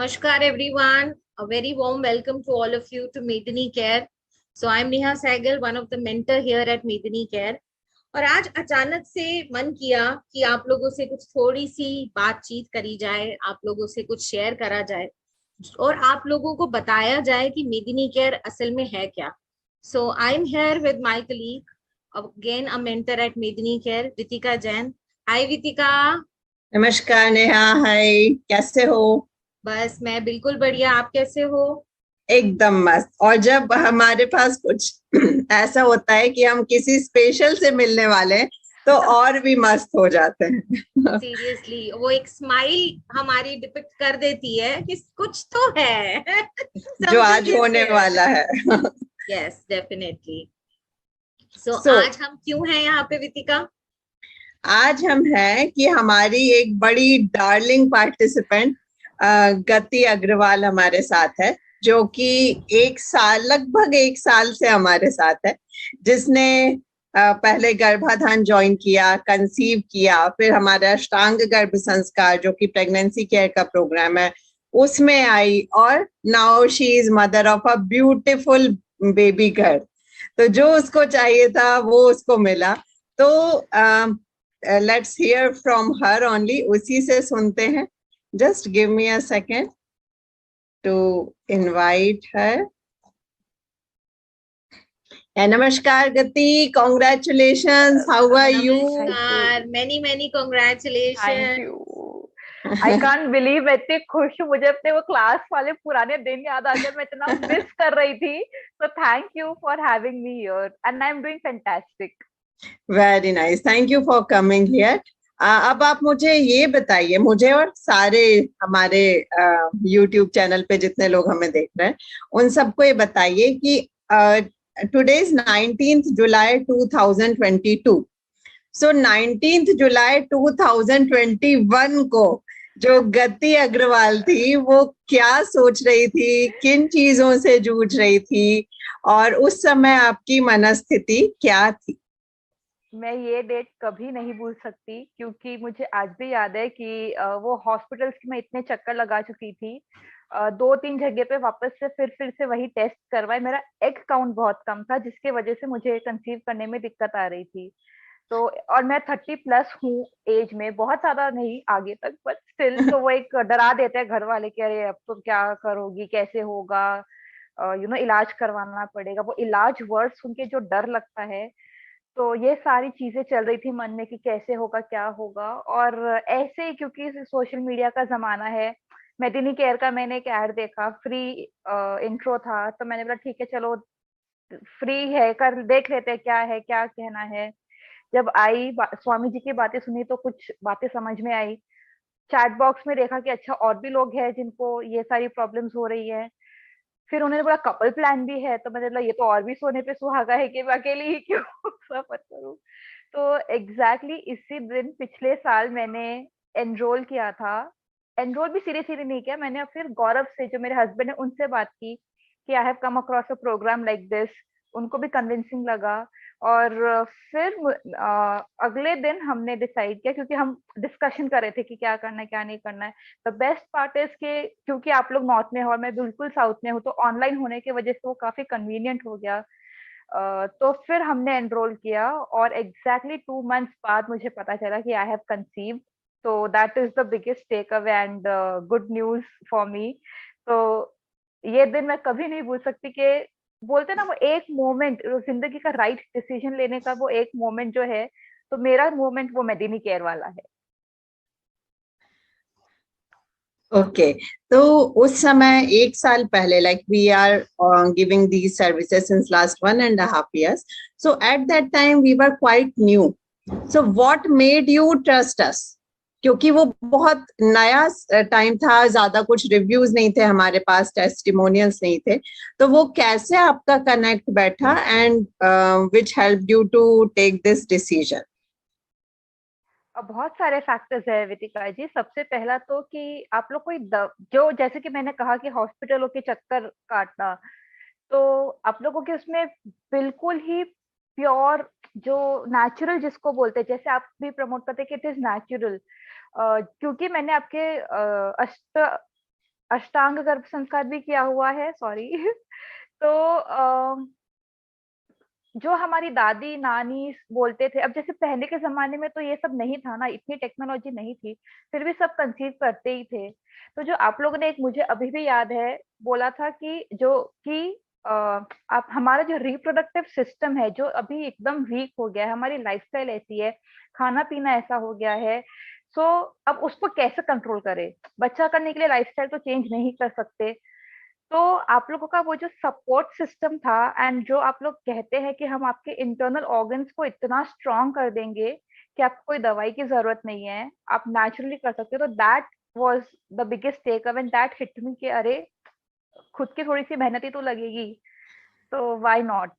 Namaskar everyone. A very warm welcome to all of you to Medini Care. So I'm Neha Sehgal, one of the mentor here at Medini Care. और आज अचानक से मन किया कि आप लोगों से कुछ थोड़ी सी बातचीत करी जाए, आप लोगों से कुछ शेयर करा जाए और आप लोगों को बताया जाए कि मेदिनी केयर असल में है क्या. So I am here with my colleague, again a mentor at Medini care, Vitika Jain. Hi Vitika. नमस्कार नेहा, हाय, कैसे हो? बस मैं बिल्कुल बढ़िया, आप कैसे हो? एकदम मस्त। और जब हमारे पास कुछ ऐसा होता है कि हम किसी स्पेशल से मिलने वाले हैं तो और भी मस्त हो जाते हैं। सीरियसली वो एक स्माइल हमारी डिपिक्ट कर देती है कि कुछ तो है. जो आज होने वाला है। Yes definitely. सो So, आज हम क्यों हैं यहाँ पे वितिका? आज हम हैं कि हमारी एक बड़ी डार्लिंग पार्टिसिपेंट गति अग्रवाल हमारे साथ है, जो कि लगभग एक साल से हमारे साथ है, जिसने पहले गर्भाधान ज्वाइन किया, कंसीव किया, फिर हमारा अष्टांग गर्भ संस्कार जो कि प्रेगनेंसी केयर का प्रोग्राम है उसमें आई, और now she is mother of a beautiful baby girl. तो जो उसको चाहिए था वो उसको मिला. तो let's hear from her only, उसी से सुनते हैं. Just give me a second to invite her. नमस्कार Gati, congratulations, how are you? नमस्कार, many congratulations. Thank you. I can't believe, मैं इतनी खुश हूँ. मुझे अपने वो क्लास वाले पुराने दिन याद आ गए. मैं इतना मिस कर रही थी. तो thank you for having me here and I am doing fantastic. Very nice, thank you for coming here. अब आप मुझे ये बताइए, मुझे और सारे हमारे यूट्यूब चैनल पे जितने लोग हमें देख रहे हैं उन सबको ये बताइए कि today is 19th July 2022. So 19th July 2021 को जो गति अग्रवाल थी वो क्या सोच रही थी, किन चीजों से जूझ रही थी, और उस समय आपकी मनस्थिति क्या थी? मैं ये डेट कभी नहीं भूल सकती, क्योंकि मुझे आज भी याद है कि वो हॉस्पिटल्स की मैं इतने चक्कर लगा चुकी थी. 2-3 जगह पे वापस से फिर से वही टेस्ट करवाए. मेरा एग काउंट बहुत कम था, जिसके वजह से मुझे कंसीव करने में दिक्कत आ रही थी. तो और मैं 30+ हूँ एज में, बहुत ज्यादा नहीं आगे तक, बट स्टिल. तो वो एक डरा देते हैं घर वाले कि अरे अब तो क्या करोगी, कैसे होगा, इलाज करवाना पड़ेगा. वो इलाज वर्ड सुन के जो डर लगता है. तो ये सारी चीजें चल रही थी मन में कि कैसे होगा, क्या होगा. और ऐसे ही, क्योंकि सोशल मीडिया का जमाना है, मेदिनी केयर का मैंने एक ऐड देखा, फ्री इंट्रो था, तो मैंने बोला ठीक है चलो, फ्री है, कर देख लेते हैं क्या है, क्या कहना है. जब आई स्वामी जी की बातें सुनी तो कुछ बातें समझ में आई. चैट बॉक्स में देखा कि अच्छा और भी लोग हैं जिनको ये सारी प्रॉब्लम्स हो रही है. फिर उन्होंने बोला कपल प्लान भी है, तो मैंने बोला ये तो और भी सोने पे सुहागा है कि मैं अकेली ही क्यों सफर करूं. तो एग्जैक्टली इसी दिन पिछले साल मैंने एनरोल किया था. एनरोल भी सीरियसली नहीं किया मैंने. फिर गौरव से, जो मेरे हस्बैंड है, उनसे बात की कि I have come across a program like this. उनको भी कन्विंसिंग लगा. और फिर अगले दिन हमने डिसाइड किया, क्योंकि हम डिस्कशन कर रहे थे कि क्या करना है क्या नहीं करना है. द बेस्ट पार्ट इज के, क्योंकि आप लोग नॉर्थ में हो और मैं बिल्कुल साउथ में हूँ, तो ऑनलाइन होने की वजह से वो काफी कन्वीनियंट हो गया. तो फिर हमने एनरोल किया और एग्जैक्टली 2 months बाद मुझे पता चला कि आई हैव कंसीव. तो that is the biggest take away and good news for me. तो ये दिन मैं कभी नहीं भूल सकती. कि बोलते ना, वो एक मोमेंट, जिंदगी का राइट डिसीजन लेने का वो एक मोमेंट जो है, तो मेरा मोमेंट वो मेदिनी केयर वाला है. ओके, तो उस समय एक साल पहले, like we are giving these services since last 1.5 years. So at that time we were quite new. So what made you trust us? क्योंकि वो बहुत नया टाइम था, ज्यादा कुछ रिव्यूज नहीं थे हमारे पास, टेस्टिमोनियल्स नहीं थे. तो वो कैसे आपका कनेक्ट बैठा and which help you to take this decision? अब बहुत सारे फैक्टर्स है वितिका जी. सबसे पहला तो कि आप लोग कोई जो, जैसे कि मैंने कहा कि हॉस्पिटलों के चक्कर काटना, तो आप लोगों के उसमें बिल्कुल ही प्योर, जो नेचुरल जिसको बोलते हैं, जैसे आप भी प्रमोट करते हैं कि इट इज नेचुरल. क्योंकि मैंने आपके अष्टांग गर्भ संस्कार भी किया हुआ है, सॉरी। तो जो हमारी दादी नानी बोलते थे, अब जैसे पहले के जमाने में तो ये सब नहीं था ना, इतनी टेक्नोलॉजी नहीं थी, फिर भी सब कंसीव करते ही थे। तो जो आप लोगों ने, एक मुझे अभी भी याद है, बोला था कि जो कि आप, हमारा जो रिप्रोडक्टिव सिस्टम है जो अभी एकदम वीक हो गया है, हमारी लाइफस्टाइल ऐसी है, खाना पीना ऐसा हो गया है। सो अब उसको कैसे कंट्रोल करें? बच्चा करने के लिए लाइफस्टाइल तो चेंज नहीं कर सकते। तो आप लोगों का वो जो सपोर्ट सिस्टम था, एंड जो आप लोग कहते हैं कि हम आपके इंटरनल ऑर्गन्स को इतना स्ट्रांग कर देंगे कि आपको कोई दवाई की जरूरत नहीं है, आप नेचुरली कर सकते हो, तो that was the biggest take away, and that hit me कि अरे, खुद की थोड़ी सी मेहनत ही तो लगेगी, तो व्हाई नॉट।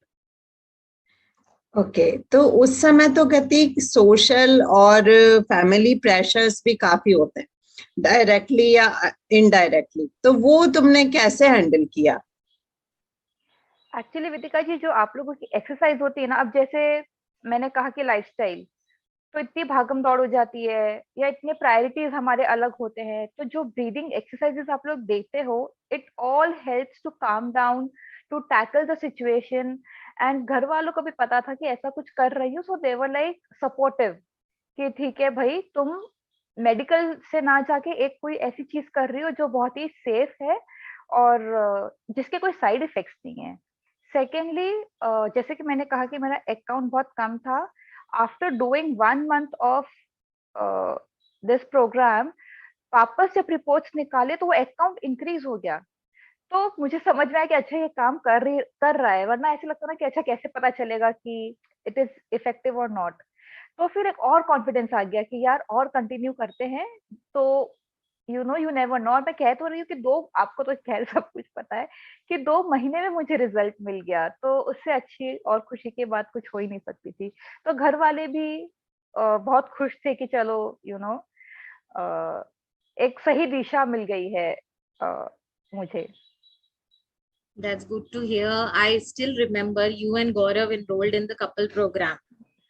ओके, तो उस समय तो कहती सोशल और फैमिली प्रेशर्स भी काफी होते हैं, डायरेक्टली या इनडायरेक्टली, तो वो तुमने कैसे हैंडल किया? एक्चुअली विदिका जी, जो आप लोगों की एक्सरसाइज होती है ना, अब जैसे मैंने कहा कि लाइफस्टाइल तो इतनी भागम दौड़ हो जाती है, या इतने प्रायोरिटीज हमारे अलग होते हैं, तो जो ब्रीदिंग एक्सरसाइजेस आप लोग देते हो, it all helps to calm down, to tackle the situation. And घर वालों को भी पता था कि ऐसा कुछ कर रही हूँ, सो दे वर लाइक सपोर्टिव कि ठीक है भाई, तुम मेडिकल से ना जाके एक कोई ऐसी चीज कर रही हो जो बहुत ही सेफ है, और जिसके कोई साइड इफेक्ट्स नहीं है। सेकेंडली, जैसे कि मैंने कहा कि मेरा अकाउंट बहुत कम था, after doing 1 month of this program, वापस जब रिपोर्ट्स निकाले तो वो अकाउंट इंक्रीज हो गया। तो मुझे समझ में आया कि अच्छा, ये काम कर रहा है, वरना ऐसे लगता ना कि अच्छा, कैसे पता चलेगा कि इट इज इफेक्टिव और नॉट। तो फिर एक और कॉन्फिडेंस आ गया कि यार और कंटिन्यू करते हैं। तो यू नेवर नो, मैं कह तो रही हूँ कि दो, आपको तो खैर सब कुछ पता है कि 2 महीने में मुझे रिजल्ट मिल गया, तो उससे अच्छी और खुशी की बात कुछ हो ही नहीं सकती थी। तो घर वाले भी बहुत खुश थे कि चलो, एक सही दिशा मिल गई है मुझे। That's good to hear. I still remember you and Gaurav enrolled in the couple program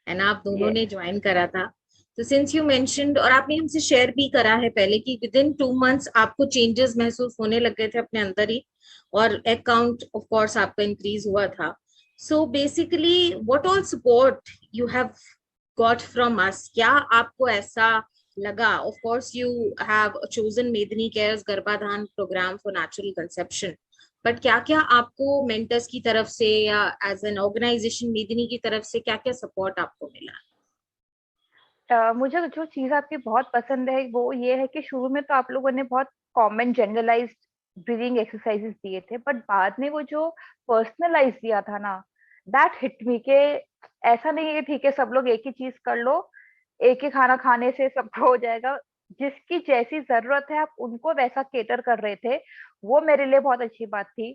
and आप दोनों ये ने ज्वाइन करा था। तो सिंस यू मेंशन्ड, और आपने हमसे शेयर भी करा है पहले कि विद इन 2 months आपको चेंजेस महसूस होने लग गए थे अपने अंदर ही, और अकाउंट ऑफ कोर्स आपका इंक्रीज हुआ था। So basically what all support you have got from us, क्या आपको ऐसा लगा? Of course you have chosen Medini cares Garbhadhan program for natural conception, but क्या क्या आपको मेंटर्स की तरफ से या एज एन ऑर्गेनाइजेशन मेदिनी की तरफ से क्या क्या सपोर्ट आपको मिला? मुझे जो चीज आपकी बहुत पसंद है वो ये है कि शुरू में तो आप लोगों ने बहुत कॉमन जनरलाइज्ड ब्रीदिंग एक्सरसाइजेस दिए थे, बट बाद में वो जो पर्सनलाइज दिया था ना, दैट हिट मी के ऐसा नहीं है कि ठीक है सब लोग एक ही चीज कर लो, एक ही खाना खाने से सबको हो जाएगा। जिसकी जैसी जरूरत है आप उनको वैसा केटर कर रहे थे, वो मेरे लिए बहुत अच्छी बात थी।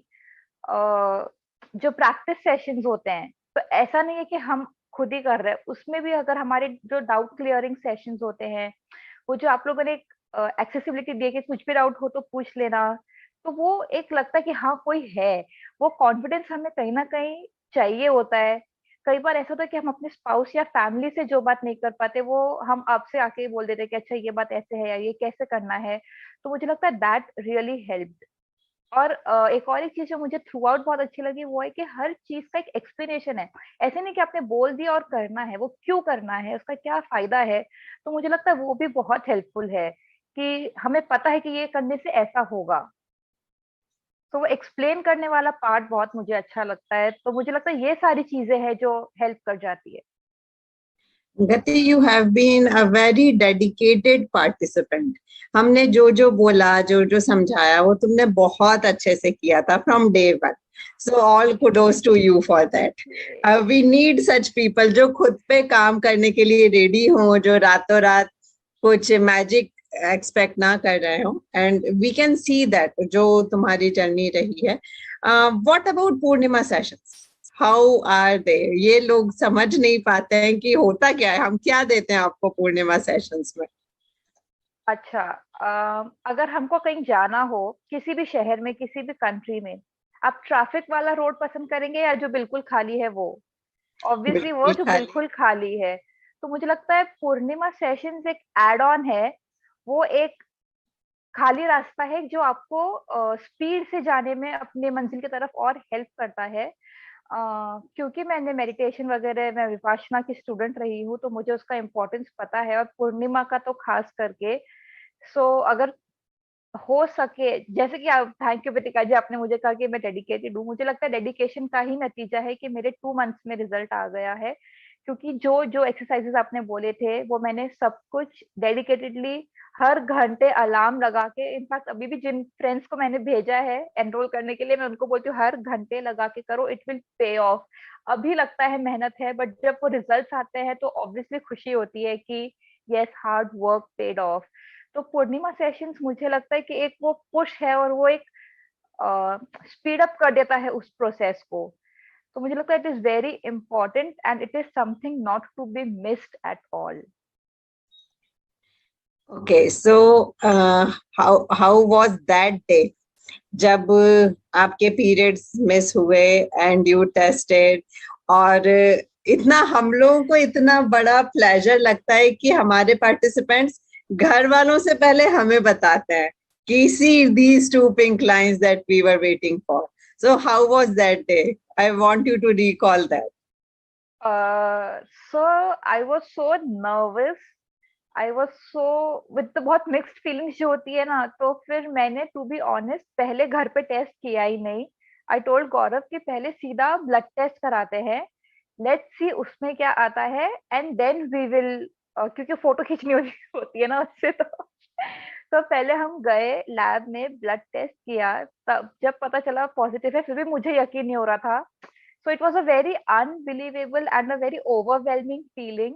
जो प्रैक्टिस सेशंस होते हैं, तो ऐसा नहीं है कि हम खुद ही कर रहे हैं, उसमें भी अगर हमारे जो डाउट क्लियरिंग सेशंस होते हैं, वो जो आप लोगों ने एक्सेसिबिलिटी दी कि कुछ भी डाउट हो तो पूछ लेना, तो वो एक लगता है कि हाँ कोई है। वो कॉन्फिडेंस हमें कहीं ना कहीं चाहिए होता है। कई बार ऐसा होता है कि हम अपने स्पाउस या फैमिली से जो बात नहीं कर पाते, वो हम आपसे आके ही बोल देते हैं कि अच्छा, ये बात ऐसे है या ये कैसे करना है। तो मुझे लगता है दैट रियली हेल्प। और एक और एक चीज जो मुझे थ्रू आउट बहुत अच्छी लगी वो है कि हर चीज का एक एक्सप्लेनेशन है। ऐसे नहीं कि आपने बोल दिया और करना है, वो क्यों करना है, उसका क्या फायदा है। तो मुझे लगता है वो भी बहुत हेल्पफुल है कि हमें पता है कि ये करने से ऐसा होगा। तो वो एक्सप्लेन करने वाला पार्ट बहुत मुझे अच्छा लगता है। तो मुझे लगता है ये सारी चीजें हैं जो हेल्प कर जाती है। Gati, you have been a very dedicated participant. हमने जो जो बोला, जो जो समझाया, वो तुमने बहुत अच्छे से किया था from day one. So all kudos to you for that. We need such people जो खुद पे काम करने के लिए रेडी हो, जो रातों रात कुछ मैजिक एक्सपेक्ट ना कर रहे हो, and we can see that जो तुम्हारी जर्नी रही है। What about Purnima sessions, how are they? ये लोग समझ नहीं पाते हैं कि होता क्या है, हम क्या देते हैं आपको पूर्णिमा सेशंस में। अच्छा, अगर हमको कहीं जाना हो, किसी भी शहर में, किसी भी कंट्री में, आप ट्रैफिक वाला रोड पसंद करेंगे या जो बिल्कुल खाली है वो? ऑब्वियसली वो बिल्कुल जो खाली। बिल्कुल खाली है। तो मुझे लगता है पूर्णिमा सेशंस एक एड ऑन है। वो एक खाली रास्ता है जो आपको स्पीड से जाने में अपने मंजिल की तरफ और हेल्प करता है। क्योंकि मैंने मेडिटेशन वगैरह, मैं विपाशना की स्टूडेंट रही हूँ, तो मुझे उसका इम्पोर्टेंस पता है, और पूर्णिमा का तो खास करके। सो अगर हो सके, जैसे कि आप, थैंक यू कृतिका जी, आपने मुझे कहा कि मैं डेडिकेटेड हूँ, मुझे लगता है डेडिकेशन का ही नतीजा है कि मेरे 2 मंथ्स में रिजल्ट आ गया है। क्योंकि जो जो एक्सरसाइजेस आपने बोले थे वो मैंने सब कुछ डेडिकेटेडली हर घंटे अलार्म लगा के, इनफैक्ट अभी भी जिन फ्रेंड्स को मैंने भेजा है एनरोल करने के लिए, मैं उनको बोलती हूँ हर घंटे लगा के करो, इट विल पे ऑफ। अभी लगता है मेहनत है, बट जब वो रिजल्ट्स आते हैं तो ऑब्वियसली खुशी होती है कि yes, hard work paid of. तो पूर्णिमा सेशंस मुझे लगता है कि एक वो पुश है, और वो एक स्पीड अप कर देता है उस प्रोसेस को। तो मुझे लगता है it is very important and it is something not to be missed at all. Okay, so how was that day जब आपके पीरियड्स मिस हुए एंड यू टेस्टेड? और इतना हम लोगों को इतना बड़ा प्लेजर लगता है कि हमारे पार्टिसिपेंट्स घर वालों से पहले हमें बताते हैं कि see these 2 pink lines that we were waiting for. So how was that day? I want you to recall that. So I was so nervous, I was so with बहुत मिक्स्ड फीलिंग्स जो होती है ना, तो फिर मैंने to be honest पहले घर पे टेस्ट किया ही नहीं। आई टोल्ड गौरव कि पहले सीधा ब्लड टेस्ट कराते हैं, लेट्स सी उसमें क्या आता है, एंड देन वी विल, क्योंकि फोटो खींचनी होती है ना उससे, तो पहले हम गए लैब में, ब्लड टेस्ट किया, तब जब पता चला पॉजिटिव है, फिर भी मुझे यकीन नहीं हो रहा था। So it was a very unbelievable and a very overwhelming feeling.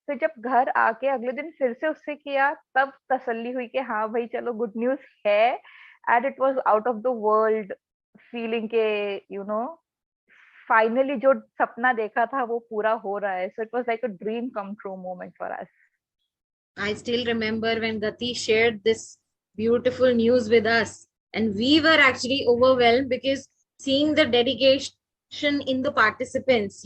फिर जब घर आके अगले दिन फिर से उससे किया, तब तसल्ली हुई कि हाँ भाई चलो गुड न्यूज है। And it was out of the world feeling के, यू नो, फाइनली जो सपना देखा था वो पूरा हो रहा है। So it was like a dream come true moment for us. I still remember when Gati shared this beautiful news with us, and we were actually overwhelmed because seeing the dedication in the participants,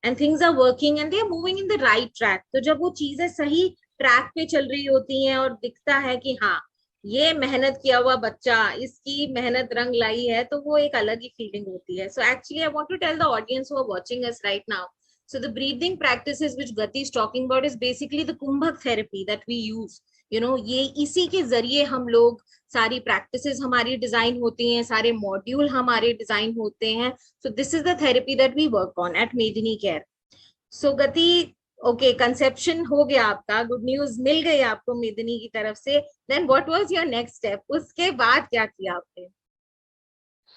and things are working and they are moving in the right track. तो जब वो चीजें सही track पे चल रही होती हैं और दिखता है कि हाँ, ये मेहनत किया हुआ बच्चा, इसकी मेहनत रंग लाई है, तो वो एक अलग ही फीलिंग होती है. So actually, I want to tell the audience who are watching us right now. So the breathing practices which Gati is talking about is basically the कुंभक therapy that we use. ये इसी के जरिए हम लोग सारी practices हमारी design होती हैं, सारे मॉड्यूल हमारे डिजाइन होते हैं. So this is the therapy that we work on at Medini Care. So Gati, okay, conception हो गया आपका, गुड न्यूज मिल गई आपको मेदिनी की तरफ से. Then what was your next step? उसके बाद क्या किया आपने?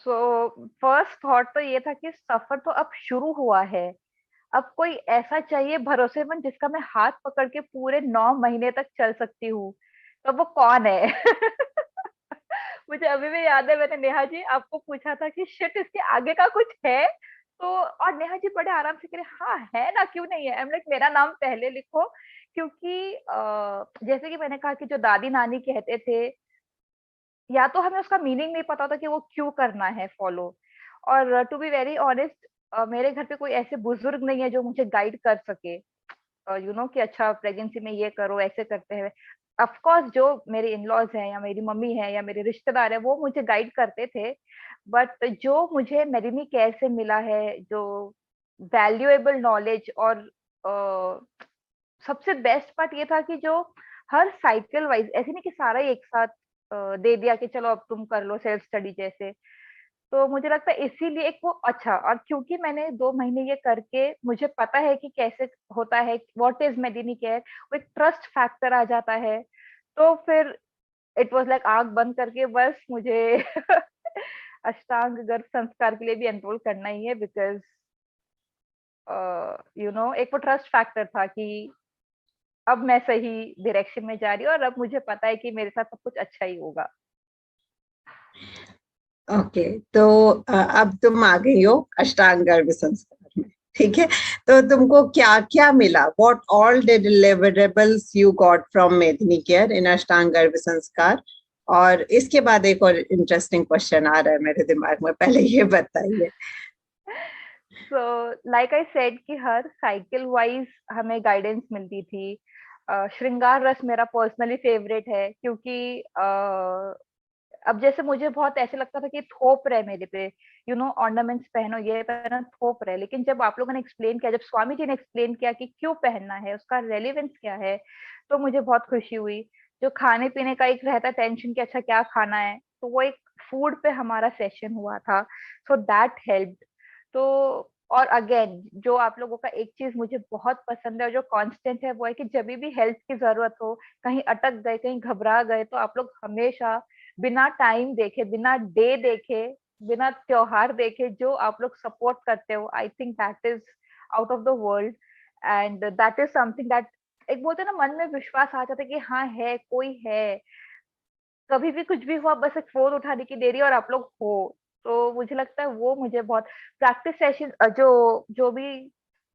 सो फर्स्ट थॉट तो ये था कि सफर तो अब शुरू हुआ है, अब कोई ऐसा चाहिए भरोसेमंद जिसका मैं हाथ पकड़ के पूरे 9 महीने तक चल सकती हूँ। तो वो कौन है? मुझे अभी भी याद है, मैंने नेहा जी आपको पूछा था कि शिट इसके आगे का कुछ है, तो और नेहा जी बड़े आराम से कह रहे हाँ है ना, क्यों नहीं है। लाइक मेरा नाम पहले लिखो, क्योंकि जैसे कि मैंने कहा कि जो दादी नानी कहते थे, या तो हमें उसका मीनिंग नहीं पता था कि वो क्यों करना है फॉलो। और टू बी वेरी ऑनेस्ट, मेरे घर पे कोई ऐसे बुजुर्ग नहीं है जो मुझे गाइड कर सके, कि अच्छा प्रेगनेंसी में ये करो, ऐसे करते हैं। ऑफ कोर्स जो मेरे इन लॉज हैं या मेरी मम्मी है या मेरे रिश्तेदार है वो मुझे गाइड करते थे, बट जो मुझे मेडिनी केयर से मिला है, जो वैल्यूएबल नॉलेज, और सबसे बेस्ट पार्ट ये था कि जो हर साइकिल वाइज, ऐसे नहीं कि सारा ही एक साथ दे दिया कि चलो अब तुम कर लो सेल्फ स्टडी जैसे। तो मुझे लगता है इसीलिए एक वो अच्छा, और क्योंकि मैंने 2 महीने ये करके मुझे पता है कि कैसे होता है, व्हाट इज मेडिनी केयर, वो एक ट्रस्ट फैक्टर आ जाता है। तो फिर इट वाज लाइक आंख बंद करके बस मुझे अष्टांग गर्भ संस्कार के लिए भी एनरोल करना ही है, बिकॉज एक वो ट्रस्ट फैक्टर था कि अब मैं सही डायरेक्शन में जा रही हूँ और अब मुझे पता है कि मेरे साथ सब कुछ अच्छा ही होगा। ओके, तो अब तुम आ गई हो अष्टांग गर्भ संस्कार में, ठीक है? तो तुमको क्या क्या मिला? What all deliverables you got from Medini care इन अष्टांग गर्भ संस्कार? और इसके बाद एक और इंटरेस्टिंग क्वेश्चन आ रहा है मेरे दिमाग में, पहले ये बताइए। सो लाइक आई सेड कि हर साइकिल वाइज हमें गाइडेंस मिलती थी। श्रृंगार रस मेरा पर्सनली फेवरेट है, क्योंकि अब जैसे मुझे बहुत ऐसे लगता था कि थोप रहे मेरे पे, ऑर्नामेंट्स पहनो, ये पहनो, थोप रहे। लेकिन जब आप लोगों ने एक्सप्लेन किया, जब स्वामी जी ने एक्सप्लेन किया कि क्यों पहनना है, उसका रेलेवेंस क्या है, तो मुझे बहुत खुशी हुई। जो खाने पीने का एक रहता टेंशन कि अच्छा क्या खाना है, तो वो एक फूड पे हमारा सेशन हुआ था, सो दैट हेल्प्ड। तो और अगेन जो आप लोगों का एक चीज मुझे बहुत पसंद है और जो कांस्टेंट है, वो है कि जब भी हेल्थ की जरूरत हो, कहीं अटक गए, कहीं घबरा गए, तो आप लोग हमेशा बिना टाइम देखे, बिना डे देखे, बिना त्योहार देखे जो आप लोग सपोर्ट करते हो, आई think that is out of the world. And that is something that, एक बोलते हैं ना, मन में विश्वास आ जाता है कि हाँ है, कोई है, कभी भी कुछ भी हुआ, बस एक फोन उठाने की देरी और आप लोग हो। तो मुझे लगता है वो मुझे बहुत प्रैक्टिस सेशन, जो जो भी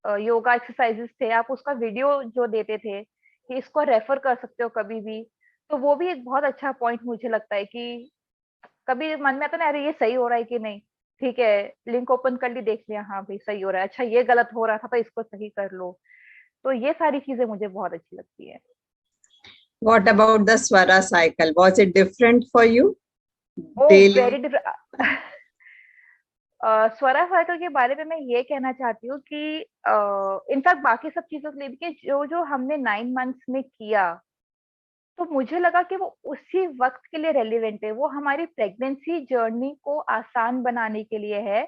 योगा एक्सरसाइजेस थे, आप उसका वीडियो जो देते थे कि इसको रेफर कर सकते हो कभी भी, तो वो भी एक बहुत अच्छा पॉइंट मुझे लगता है कि कभी मन में आता ना, अरे ये सही हो रहा है कि नहीं, ठीक है, लिंक ओपन कर ली, देख लिया, हाँ भाई सही हो रहा है, अच्छा ये गलत हो रहा था तो इसको सही कर लो। तो ये सारी चीजें मुझे बहुत अच्छी लगती है। What about the Swara cycle? Was it different for you? Oh very Daily? Different. Swara cycle के बारे में मैं ये कहना चाहती हूँ कि इनफैक्ट बाकी सब चीजों के लिए भी, कि जो जो हमने 9 मंथ्स में किया, तो मुझे लगा कि वो उसी वक्त के लिए रेलिवेंट है, वो हमारी प्रेगनेंसी जर्नी को आसान बनाने के लिए है।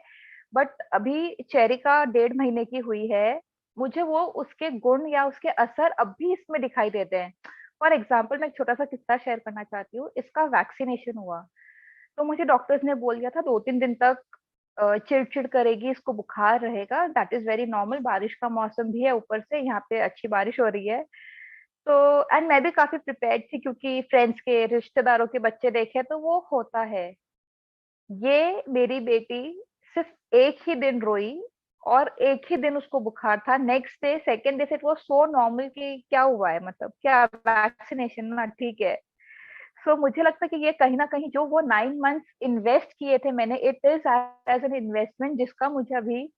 बट अभी चेरिका 1.5 महीने की हुई है, मुझे वो उसके गुण या उसके असर अब भी इसमें दिखाई देते हैं। फॉर एग्जाम्पल, मैं एक छोटा सा किस्सा शेयर करना चाहती हूँ। इसका वैक्सीनेशन हुआ, तो मुझे डॉक्टर्स ने बोल दिया था 2-3 दिन तक चिड़चिड़ करेगी, इसको बुखार रहेगा, दैट इज वेरी नॉर्मल, बारिश का मौसम भी है, ऊपर से यहाँ पे अच्छी बारिश हो रही है। तो एंड मैं भी काफी प्रिपेयर्ड थी, क्योंकि फ्रेंड्स के, रिश्तेदारों के बच्चे देखे, तो वो होता है। ये मेरी बेटी सिर्फ एक ही दिन रोई और एक ही दिन उसको बुखार था। नेक्स्ट डे, सेकेंड डे से इट वाज सो नॉर्मल कि क्या हुआ है, मतलब क्या, वैक्सीनेशन ना, ठीक है। सो मुझे लगता है कि ये कहीं ना कहीं जो वो 9 मंथ्स इन्वेस्ट किए थे मैंने, it is as an investment जिसका मुझे अभी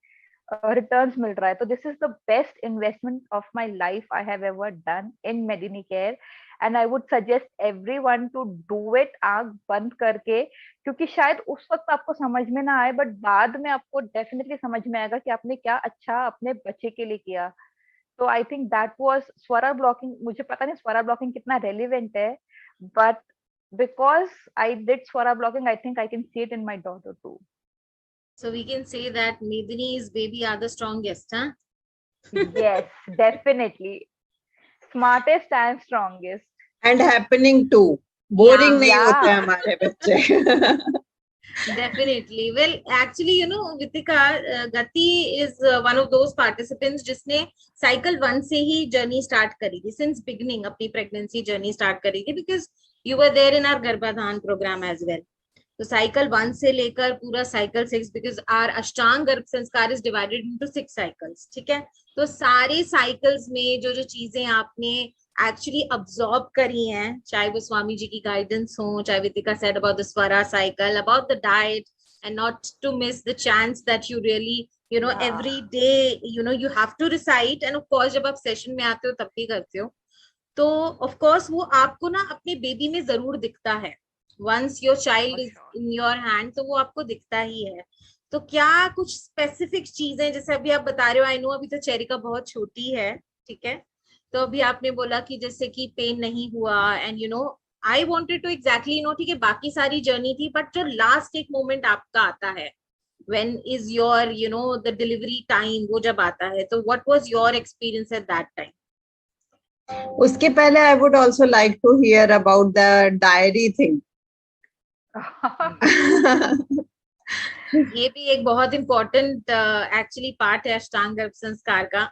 रिटर्न्स मिल रहा है। तो this is the best investment of my life I have ever done in Medini care, and I would suggest everyone to do it, आंख बंद करके। क्योंकि शायद उस वक्त आपको समझ में ना आए, बट बाद में आपको डेफिनेटली समझ में आएगा कि आपने क्या अच्छा अपने बच्चे के लिए किया। तो I think that was Swara blocking. मुझे पता नहीं स्वरा ब्लॉकिंग कितना रेलिवेंट है, but because I did Swara blocking, I think I can see it in my daughter too. So we can say that Medini's baby are the strongest, huh? Yes, definitely. Smartest and strongest. And happening too. Yeah, Boring नहीं होते Yeah. हमारे बच्चे. definitely. Well, actually, Vitika, Gati is one of those participants जिसने cycle 1 से ही journey start करी थी, since beginning अपनी pregnancy journey start करी थी, because you were there in our गर्भाधान program as well. तो साइकिल 1 से लेकर पूरा साइकिल 6, बिकॉज आर अष्टांग गर्भ संस्कार इज डिवाइडेड इनटू 6 साइकिल्स, ठीक है। तो सारे साइकिल्स में जो जो चीजें आपने एक्चुअली अब्सॉर्ब करी हैं, चाहे वो स्वामी जी की गाइडेंस हो, चाहे Vitika said about the Swara cycle, about the diet, and not to miss the chance that you really Yeah. Every day you have to recite, and of course जब आप सेशन में आते हो तब भी करते हो, तो ऑफ कोर्स वो आपको ना अपने बेबी में जरूर दिखता है। Once your child For is sure. In your hand, तो वो आपको दिखता ही है। तो क्या कुछ स्पेसिफिक चीजें, जैसे अभी आप बता रहे हो, आई नो अभी तो चेरिका बहुत छोटी है, ठीक है, तो अभी आपने बोला कि जैसे कि पेन नहीं हुआ, and I wanted to exactly know, ठीक है, बाकी सारी जर्नी थी, बट जो लास्ट एक मोमेंट आपका आता है, when is your the delivery time, वो जब आता है, तो what was your experience eight that time? उसके पहले I would also like to hear about the diary thing. ये भी एक बहुत इंपॉर्टेंट एक्चुअली पार्ट है अष्टांग गर्भ संस्कार का।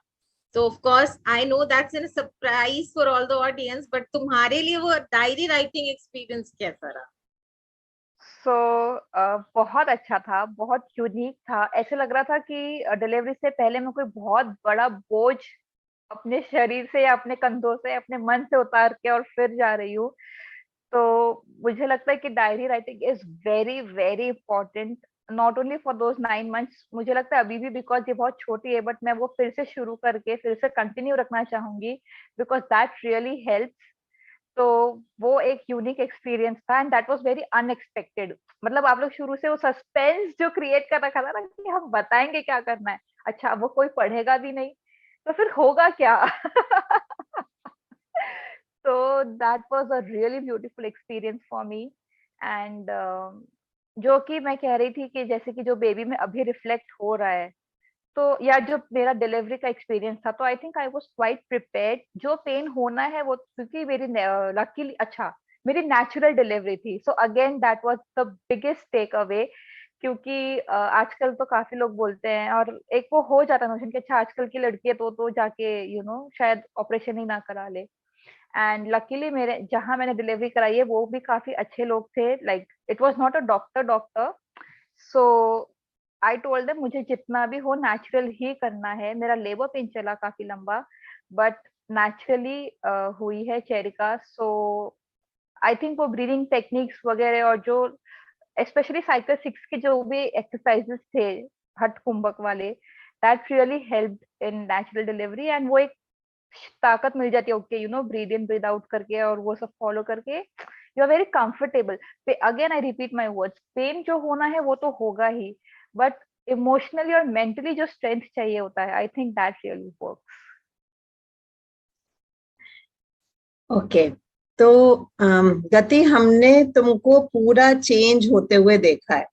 तो of course I know that's an surprise for all the audience, but तुम्हारे लिए वो डायरी राइटिंग एक्सपीरियंस कैसा रहा? बहुत अच्छा था, बहुत यूनिक था। ऐसे लग रहा था कि डिलीवरी से पहले मैं कोई बहुत बड़ा बोझ अपने शरीर से या अपने कंधों से, अपने मन से उतार के और फिर जा रही हूँ। तो मुझे लगता है कि diary writing is very very important. Not only for those 9 months, मुझे लगता है अभी भी, बिकॉज ये बहुत छोटी है, बट मैं वो फिर से शुरू करके फिर से कंटिन्यू रखना चाहूंगी, बिकॉज दैट रियली हेल्प्स। तो वो एक यूनिक एक्सपीरियंस था, and that was very unexpected. मतलब आप लोग शुरू से वो सस्पेंस जो क्रिएट कर रखा था ना कि हम बताएंगे क्या करना है, अच्छा वो कोई पढ़ेगा भी नहीं तो फिर होगा क्या। so that was a really beautiful experience for me, and जो कि मैं कह रही थी कि जैसे कि जो बेबी में अभी रिफ्लेक्ट हो रहा है, तो या जो मेरा डिलीवरी का एक्सपीरियंस था, तो I think I was quite prepared. जो पेन होना है वो, क्योंकि मेरी लकीली अच्छा मेरी नेचुरल डिलीवरी थी, so again that was the biggest take away. क्योंकि आजकल तो काफी लोग बोलते हैं, और एक वो हो जाता है नोशन कि अच्छा आजकल की लड़की है तो जाके शायद ऑपरेशन ही ना करा ले। एंड लकीली मेरे जहां मैंने डिलीवरी कराई है वो भी काफी अच्छे लोग थे, like it was not a doctor. So I told them मुझे जितना भी हो नेचुरल ही करना है। मेरा लेबर पेन चला काफी लंबा, बट नेचुरली हुई है चेरिका। सो आई थिंक वो ब्रीदिंग टेक्निक्स वगैरह, और जो स्पेशली साइकिल 6 के जो भी एक्सरसाइजेस थे हठ कुंभक वाले, that really helped in natural delivery. And वो एक ताकत मिल जाती है, okay breathe in breathe out करके और वो सब फॉलो करके you are very comfortable. Again I repeat my words, pain जो होना है वो तो होगा ही, बट इमोशनली और मेंटली जो स्ट्रेंथ चाहिए होता है, I think that really works. Okay, तो गति, हमने तुमको पूरा चेंज होते हुए देखा है।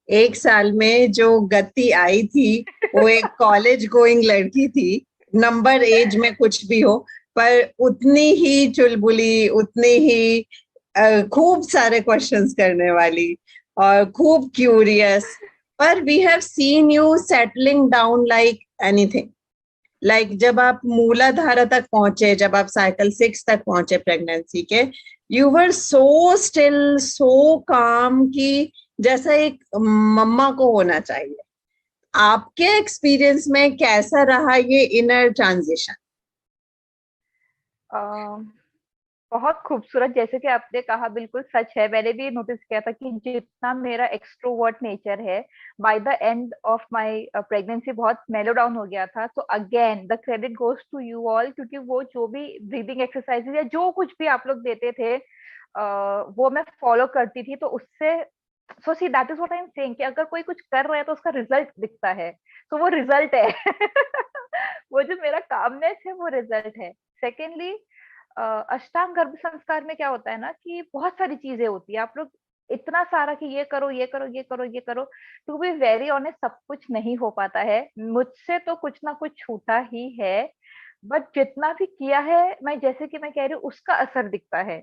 एक साल में जो गति आई थी वो एक कॉलेज गोइंग लड़की थी, नंबर एज में कुछ भी हो, पर उतनी ही चुलबुली, उतनी ही खूब सारे क्वेश्चंस करने वाली और खूब क्यूरियस। पर we have seen you settling down like anything. Like जब आप मूलाधारा तक पहुंचे, जब आप साइकिल 6 तक पहुंचे प्रेगनेंसी के, यू वर सो स्टिल, सो काम, कि जैसा एक मम्मा को होना चाहिए। आपके एक्सपीरियंस में कैसा रहा ये इनर ट्रांजिशन? बहुत खूबसूरत, जैसे कि आपने कहा बिल्कुल सच है। मैंने भी नोटिस किया था कि जितना मेरा एक्सट्रोवर्ट नेचर है, by the end of my pregnancy बहुत मेलो डाउन हो गया था। तो again the credit goes to you all, क्योंकि वो जो भी ब्रीदिंग एक्सरसाइजेज या जो कुछ भी आप लोग देते थे वो मैं फॉलो करती थी। तो उससे so see that is what I am saying कि अगर कोई कुछ कर रहा है तो उसका रिजल्ट दिखता है, तो वो रिजल्ट है। वो जो मेरा कामनेस है वो रिजल्ट है। सेकेंडली, अष्टांग गर्भ संस्कार में क्या होता है ना कि बहुत सारी चीजें होती है, आप लोग इतना सारा कि ये करो ये करो ये करो ये करो, टू बी वेरी ऑनेस्ट सब कुछ नहीं हो पाता है। मुझसे तो कुछ ना कुछ छूटा ही है, बट जितना भी किया है मैं, जैसे कि मैं कह रही हूँ, उसका असर दिखता है।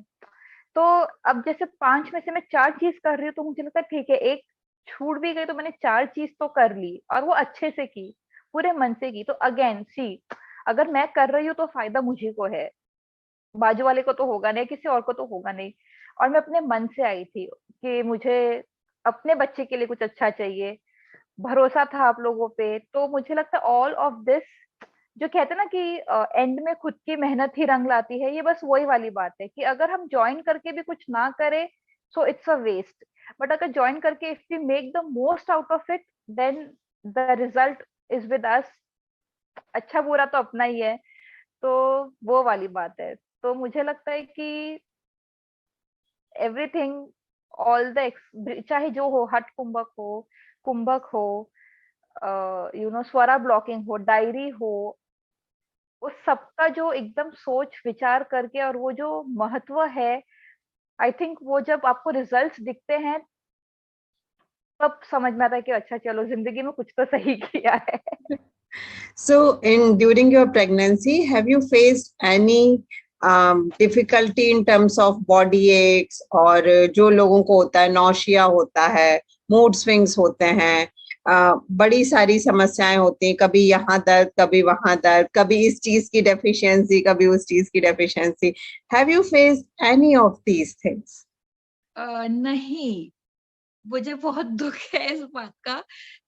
तो अब जैसे 5 में से मैं 4 चीज कर रही हूँ, तो मुझे लगता है ठीक है, एक छूट भी गई तो मैंने 4 चीज तो कर ली, और वो अच्छे से की, पूरे मन से की। तो अगेन सी, अगर मैं कर रही हूँ तो फायदा मुझे को है, बाजू वाले को तो होगा नहीं, किसी और को तो होगा नहीं। और मैं अपने मन से आई थी कि मुझे अपने बच्चे के लिए कुछ अच्छा चाहिए, भरोसा था आप लोगों पे। तो मुझे लगता है ऑल ऑफ दिस, जो कहते हैं ना कि एंड में खुद की मेहनत ही रंग लाती है, ये बस वही वाली बात है कि अगर हम ज्वाइन करके भी कुछ ना करें so it's a waste, but अगर ज्वाइन करके if we make the most out of it, then the result is with us. अच्छा बुरा तो अपना ही है, तो वो वाली बात है। तो मुझे लगता है कि एवरीथिंग, ऑल द, चाहे जो हो, हठ कुंभक हो, स्वरा ब्लॉकिंग हो, डायरी हो, उस सबका जो एकदम सोच विचार करके और वो जो महत्व है, आई थिंक वो जब आपको रिजल्ट्स दिखते हैं तब समझ में आता है कि अच्छा चलो जिंदगी में कुछ तो सही किया है। So during your pregnancy, have you faced any difficulty in terms of body aches, और जो लोगों को होता है nausea होता है, mood swings होते हैं, बड़ी सारी समस्याएं होती हैं, कभी यहाँ दर्द, कभी वहां दर्द, कभी इस चीज की डेफिशिएंसी, कभी उस चीज की deficiency. Have you faced any of these things? नहीं, मुझे बहुत दुख है इस बात का,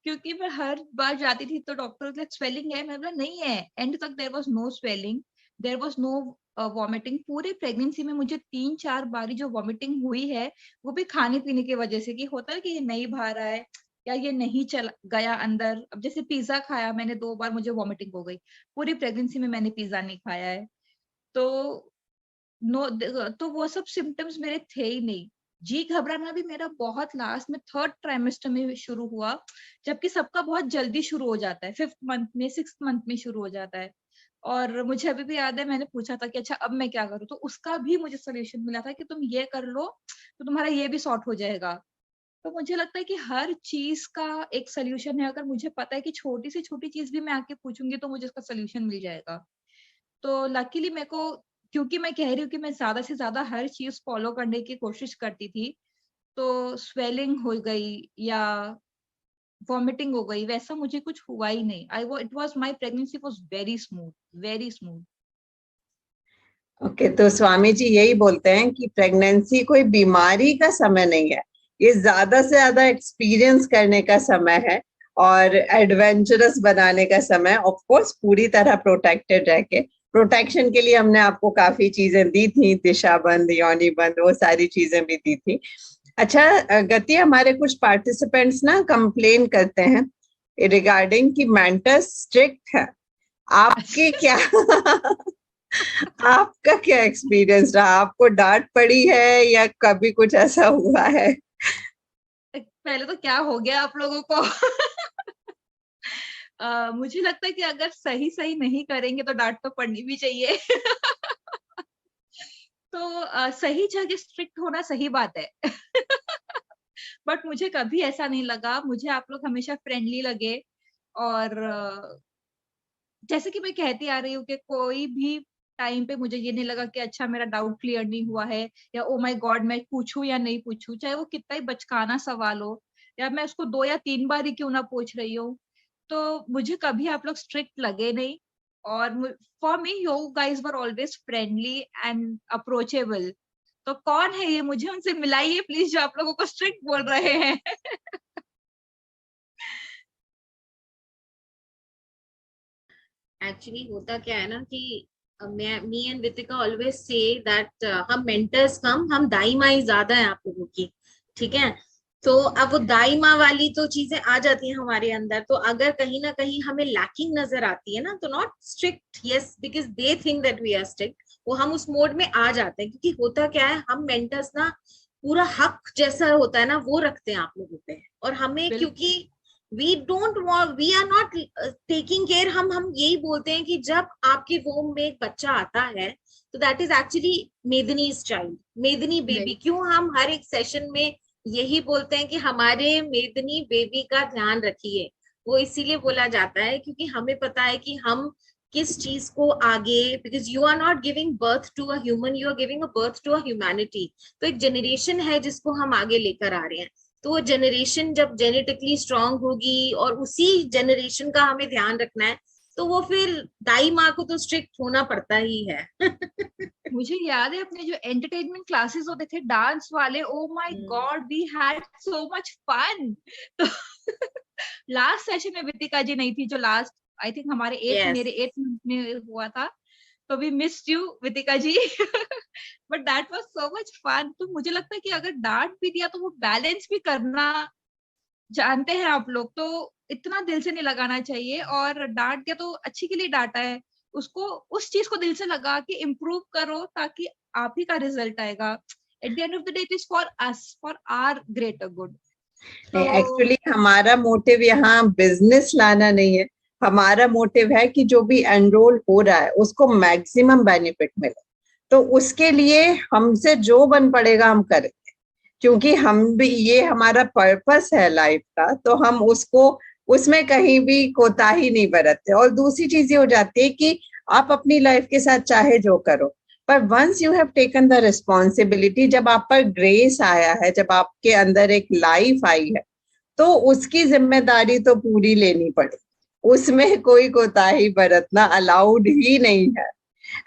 क्योंकि मैं हर बार जाती थी तो डॉक्टर बोला स्वेलिंग है, मैं बोला नहीं है। एंड तक there was no swelling, there was no vomiting. पूरे प्रेगनेंसी में मुझे 3-4 बारी जो वॉमिटिंग हुई है, वो भी खाने पीने की वजह से, कि होता है कि ये नहीं भा रहा है, या ये नहीं चल गया अंदर। अब जैसे पिज्जा खाया मैंने 2 बार, मुझे वॉमिटिंग हो गई। पूरी प्रेगनेंसी में मैंने पिज्जा नहीं खाया है। तो तो वो सब सिम्टम्स मेरे थे ही नहीं। जी घबराना भी मेरा बहुत लास्ट में 3rd ट्राइमेस्टर में शुरू हुआ, जबकि सबका बहुत जल्दी शुरू हो जाता है, 5th मंथ में, 6th मंथ में शुरू हो जाता है। और मुझे अभी भी याद है, मैंने पूछा था कि अच्छा अब मैं क्या करूँ, तो उसका भी मुझे सोल्यूशन मिला था कि तुम ये कर लो तो तुम्हारा ये भी सॉर्ट हो जाएगा। तो मुझे लगता है कि हर चीज का एक सोल्यूशन है। अगर मुझे पता है कि छोटी से छोटी चीज भी मैं आके पूछूंगी तो मुझे उसका सोल्यूशन मिल जाएगा। तो लकीली मेरे को, क्योंकि मैं कह रही हूँ कि मैं ज्यादा से ज्यादा हर चीज फॉलो करने की कोशिश करती थी, तो स्वेलिंग हो गई या वॉमिटिंग हो गई, वैसा मुझे कुछ हुआ ही नहीं। It was my pregnancy was very smooth, very smooth. Okay, तो स्वामी जी यही बोलते हैं कि प्रेगनेंसी कोई बीमारी का समय नहीं है, ये ज्यादा से ज्यादा एक्सपीरियंस करने का समय है और एडवेंचरस बनाने का समय। ऑफ कोर्स पूरी तरह प्रोटेक्टेड रह के, प्रोटेक्शन के लिए हमने आपको काफी चीजें दी थी, दिशा बंद, योनि बंद, वो सारी चीजें भी दी थी। अच्छा गति, हमारे कुछ पार्टिसिपेंट्स ना कंप्लेन करते हैं रिगार्डिंग कि मेंटर्स स्ट्रिक्ट है, आपके क्या आपका क्या एक्सपीरियंस रहा? आपको डांट पड़ी है या कभी कुछ ऐसा हुआ है? पहले तो क्या हो गया आप लोगों को मुझे लगता है कि अगर सही सही नहीं करेंगे तो डांट तो पड़नी भी चाहिए तो सही जगह स्ट्रिक्ट होना सही बात है बट मुझे कभी ऐसा नहीं लगा। मुझे आप लोग हमेशा फ्रेंडली लगे। और जैसे कि मैं कहती आ रही हूँ कि कोई भी टाइम पे मुझे ये नहीं लगा कि अच्छा मेरा डाउट क्लियर नहीं हुआ है, या ओ माय गॉड मैं पूछूं या नहीं पूछूं, चाहे वो कितना ही बचकाना सवाल हो, या मैं उसको 2 या 3 बार ही क्यों ना पूछ रही हूँ। तो मुझे कभी आप लोग स्ट्रिक्ट लगे नहीं। और for me you guys were always friendly and approachable. तो कौन है ये, मुझे उनसे मिलाइए प्लीज जो आप लोगों को स्ट्रिक्ट बोल रहे हैं एक्चुअली होता क्या है ना कि me and Vitika always say that हम मेंटर्स कम, हम दाई माई ज्यादा है आप लोगों की, ठीक है। तो अब वो दाई माँ वाली तो चीजें आ जाती हैं हमारे अंदर, तो अगर कहीं ना कहीं हमें लैकिंग नजर आती है ना, तो not strict, yes, because they think that we are strict, वो हम उस मोड में आ जाते हैं। क्योंकि होता क्या है, हम मेंटर्स ना पूरा हक जैसा होता है ना वो रखते हैं आप लोगों पे, और हमें क्योंकि we don't want, we are not taking care, हम यही बोलते हैं कि जब आपके वोम में एक बच्चा आता है तो that is actually Medini's child, Medini baby. क्यों हम हर एक सेशन में यही बोलते हैं कि हमारे मेदनी बेबी का ध्यान रखिए, वो इसीलिए बोला जाता है क्योंकि हमें पता है कि हम किस चीज को आगे, because you are not giving birth to a human, you are giving a birth to a humanity. तो एक जनरेशन है जिसको हम आगे लेकर आ रहे हैं। तो वो जनरेशन जब जेनेटिकली स्ट्रांग होगी और उसी जनरेशन का हमें ध्यान रखना है, तो वो फिर दाई माँ को तो स्ट्रिक्ट होना पड़ता ही है मुझे याद है अपने जो एंटरटेनमेंट क्लासेस होते थे डांस वाले, oh my god we had so much fun. तो लास्ट सेशन में वितिका जी नहीं थी, जो लास्ट आई थिंक हमारे मेरे 8th मंथ में हुआ था, तो we missed you Vitika ji but that was so much fun. तो मुझे लगता है कि अगर डांट भी दिया तो वो बैलेंस भी करना जानते हैं आप लोग, तो इतना दिल से नहीं लगाना चाहिए। और डांट दिया तो अच्छी के लिए डांटा है, उसको उस चीज को दिल से लगा के इम्प्रूव करो ताकि आप ही का रिजल्ट आएगा। At the end of the day it is for us, for our greater good. Actually हमारा मोटिव यहाँ बिजनेस लाना नहीं है, हमारा मोटिव है कि जो भी एनरोल हो रहा है उसको मैक्सिमम बेनिफिट मिले। तो उसके लिए हमसे जो बन पड़ेगा हम करेंगे, क्योंकि हम भी, ये हमारा पर्पस है लाइफ का, तो हम उसको, उसमें कहीं भी कोताही नहीं बरतते। और दूसरी चीज ये हो जाती है कि आप अपनी लाइफ के साथ चाहे जो करो, पर once you have taken the responsibility, जब आप पर ग्रेस आया है, जब आपके अंदर एक लाइफ आई है, तो उसकी जिम्मेदारी तो पूरी लेनी पड़े, उसमें कोई कोताही बरतना अलाउड ही नहीं है।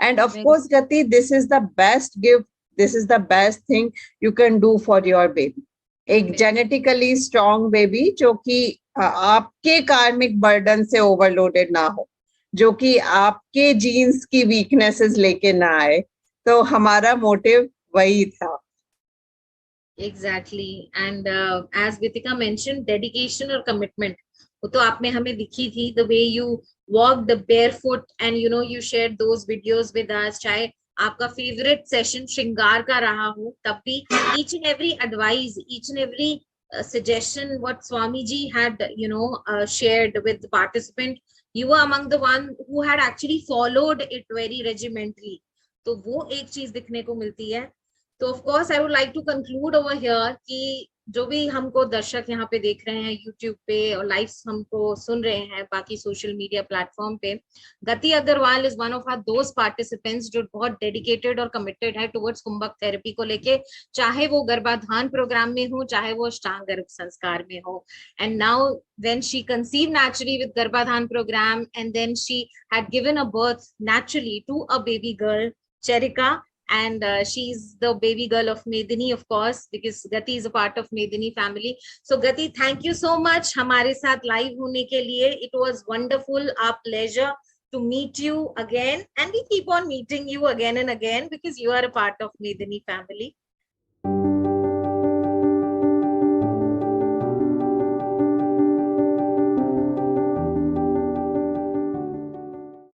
एंड ऑफ कोर्स गति, this is the best gift, this is the best thing you can do for your baby. एक जेनेटिकली स्ट्रॉन्ग बेबी जो कि आपके कार्मिक बर्डन से ओवरलोडेड ना हो, जो कि आपके जीन्स की वीकनेसेस लेके ना आए। तो हमारा मोटिव वही था। Exactly. And as Vitika mentioned, dedication or commitment, वो तो आप में हमें दिखी थी. The way you walked the barefoot and you shared those videos with us. चाहे आपका favorite session श्रृंगार का रहा हो, तब भी each and every advice, each and every suggestion what Swami ji had shared with the participant, you were among the one who had actually followed it very regimentally. तो वो एक चीज दिखने को मिलती है. तो of course I would like to conclude over here कि जो भी हमको दर्शक यहाँ पे देख रहे हैं यूट्यूब पे और लाइव हमको सुन रहे हैं बाकी सोशल मीडिया प्लेटफॉर्म पे, Gati Agarwal is one of our दोस्त पार्टिसिपेंट्स जो बहुत डेडिकेटेड और कमिटेड है टुवर्ड्स कुंभक थेरेपी को लेके, चाहे वो गर्भाधान प्रोग्राम में हो, चाहे वो अष्टांग गर्भ संस्कार में हो. And now when she conceived naturally with Garbhadhan program and then she had given a birth naturally to a baby girl, Cherika, and she's the baby girl of Medini, of course, because Gati is a part of Medini family. So Gati, thank you so much हमारे साथ live होने के लिए. It was wonderful, our pleasure to meet you again, and we keep on meeting you again and again because you are a part of Medini family.